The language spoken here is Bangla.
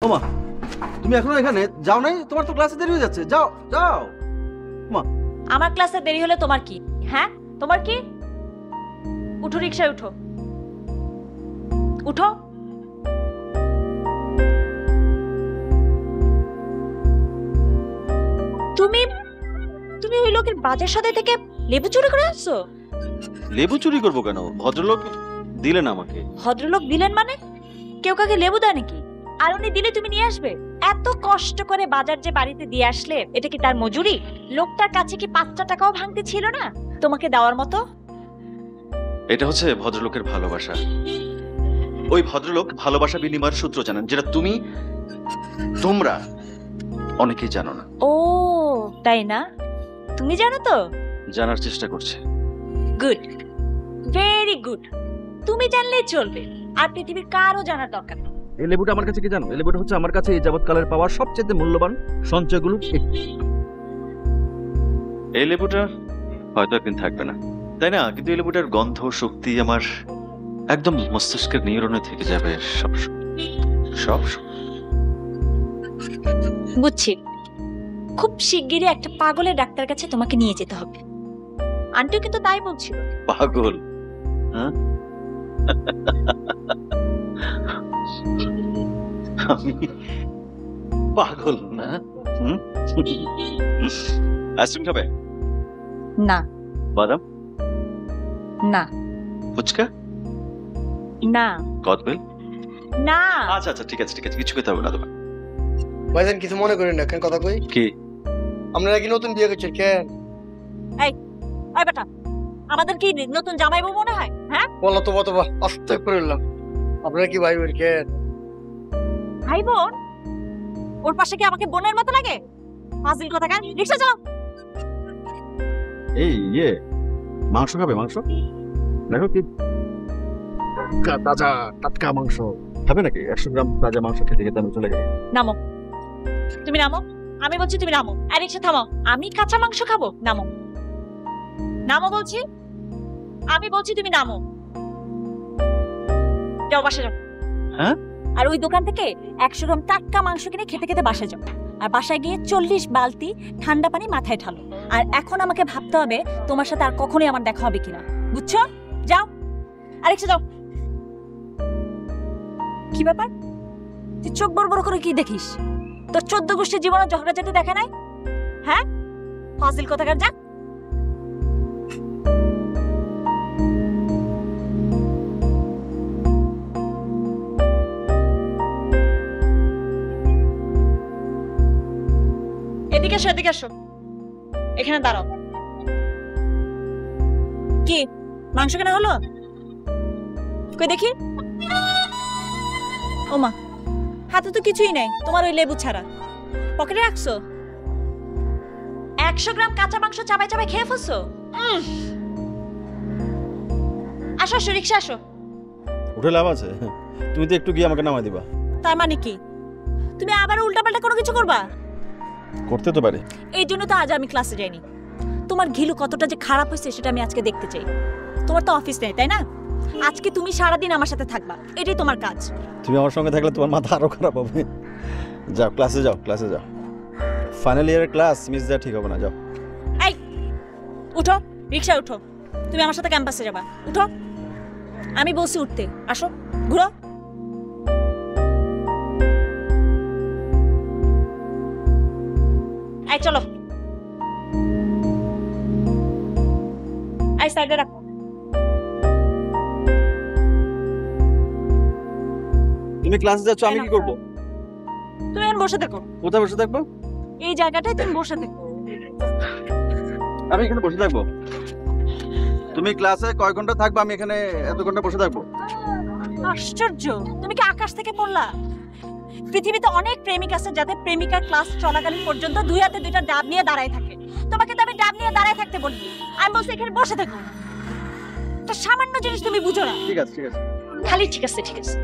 ওমা তুমি এখনো এখানে যাও নাই? তোমার তো ক্লাসে দেরি হয়ে যাচ্ছে, যাও যাও। মা আমার ক্লাসে দেরি হলে তোমার কি? হ্যাঁ তোমার কি? উঠো, রিকশায় উঠো, উঠো। তুমি তুমি ওই লোকের বাজার সদাই থেকে লেবু চুরি করে আসছো? লেবু চুরি করবো কেন? ভদ্রলোক দিলেন আমাকে। ভদ্রলোক দিলেন মানে? কেউ কাকে লেবু দেয় নাকি? আর উনি দিলে তুমি নিয়ে আসবে? এত কষ্ট করে বাজার যে বাড়িতে দিয়ে আসলে, এটা কি তার মজুরি? লোকটার কাছে কি 5টা টাকাও ভাঙতে ছিল না তোমাকে দেওয়ার মতো? এটা হচ্ছে ভদ্রলোকের ভালোবাসা। ওই ভদ্রলোক ভালোবাসা বিনিময়ের সূত্র জানেন, যেটা তোমরা অনেকেই জানো না। ও তাই না? তুমি জানো তো? জানার চেষ্টা করছে। Good, very good. তুমি জানলেই চলবে, আর পৃথিবীর কারো জানার দরকার নেই। এই লেবুটা আমার কাছে কি জানো? এই লেবুটা হচ্ছে আমার কাছে এই যাবৎকালের পাওয়ার সবচেয়ে মূল্যবান সঞ্চয়গুলো। এই লেবুটা হয়তো একদিন থাকবে না, তাই না? কিন্তু এই লেবুটার গন্ধ, শক্তি আমার একদম মস্তিষ্কের নিউরনে থেকে যাবে সব সব। বুঝছি। খুব শিগগিরই একটা পাগলের ডাক্তার কাছে তোমাকে নিয়ে যেতে হবে। আন্টিও কিন্তু তাই বলছিল। পাগল? হ্যাঁ, আমি পাগল না? আইসক্রিম খাবে? না। বাদাম? না। ফুচকা? না। কদবেল? না। আচ্ছা আচ্ছা, ঠিক আছে ঠিক আছে, কিছু খেতে হবে না তোমার। ভাইজান কিছু মনে করেন না, কেন কথা কই? কি আপনারা কি নতুন বিয়ে করছেন? কেন? এই বেটা, আমাদের কি নতুন জামাই বউ মনে হয়? হ্যাঁ বলো তো বতো, আস্তে করে এলাম। আপনারা কি ভাই বোন? কেন ভাই বোন? ওর পাশে কি আমাকে বোনের মতো লাগে? ফাজিল কথা কেন? রিকশা চালাও। এই মাংস খাবে? মাংস দেখো কি তাজা টাটকা মাংস খাবে নাকি? 100 গ্রাম তাজা মাংস খেতে খেতে আমি চলে যাবো। নামো, তুমি নামো। আমি বলছি তুমি নামো। আর রিকশা থামাও। আমি কাঁচা মাংস খাবো? নামো, নামো বলছি। আমি বলছি তুমি নামো। যাও বাসা যাও। হ্যাঁ? আর ওই দোকান থেকে 100 গ্রাম টাটকা মাংস কিনে খেতে খেতে বাসায় যাও। আর বাসায় গিয়ে 40 বালতি ঠান্ডা পানি মাথায় ঢালো। আর এখন আমাকে ভাবতে হবে তোমার সাথে আর কখনোই আমার দেখা হবে কিনা, বুঝছো? যাও, আরেকটা যাও। কি ব্যাপার? তুই চোখ বড় বড় করে কি দেখিস? তোর 14 গোষ্ঠীর জীবনে ঝগড়াঝাটি দেখে নাই? হ্যাঁ, ফাজিল কোথাকার। যা। এদিকে এসো, এদিকে এসো। এখানে দাঁড়াও। কি মাংস কেনা হলো? কই দেখি। ওমা, হাতে তো কিছুই নাই তোমার, ওই লেবু ছাড়া। পকেটে রাখছো? 100 গ্রাম কাঁচা মাংস চাবাই চাবাই খেয়ে ফেলছো। আসো আসো, রিকশা আসো। উঠে লাভ আছে? তুমি তো একটু গিয়ে আমাকে নামাই দিবা। তার মানে কি? তুমি আবার উল্টাপাল্টা কোনো কিছু করবা? করতে তো পারি। এই জন্য তো আজ আমি ক্লাসে যাইনি। তোমার ঘিলু কতটা যে খারাপ হয়েছে সেটা আমি আজকে দেখতে চাই। তোমার তো অফিস নেই, তাই না? আজকে তুমি সারাদিন আমার সাথে থাকবা, এটাই তোমার কাজ। তুমি আমার সঙ্গে থাকলে তোমার মাথা আরো খারাপ হবে। যাও ক্লাসে যাও, ক্লাসে যাও। ফাইনাল ইয়ারের ক্লাস মিস দেওয়া ঠিক হবে না। যাও। এই উঠো, রিকশায় উঠো। তুমি আমার সাথে ক্যাম্পাসে যাবা। উঠো, আমি বলছি উঠতে। আসো, ঘুরো। এই চলো। এই সাইডে রাখো। তুমি ক্লাসে যাচ্ছ, আমি কি করব? তুমি এখন বসে থাকো। কোথায় বসে থাকবো? এই জায়গাটায় তুমি বসে থাকো। আমি এখানে বসে থাকবো? তুমি ক্লাসে কয় ঘন্টা থাকবে? আমি এখানে এত ঘন্টা বসে থাকবো? আশ্চর্য, তুমি কি আকাশ থেকে পড়লা? পৃথিবীতে অনেক প্রেমিক আছে যাদের প্রেমিকার ক্লাস চলাকালীন পর্যন্ত 2 হাতে 2টা ডাব নিয়ে দাঁড়ায় থাকে। তোমাকে তো আমি ডাব নিয়ে দাঁড়ায় থাকতে বলি। আমি বলছি এখানে বসে থাকো। তো সামান্য জিনিস তুমি বুঝো না। ঠিক আছে ঠিক আছে। খালি ঠিক আছে ঠিক আছে।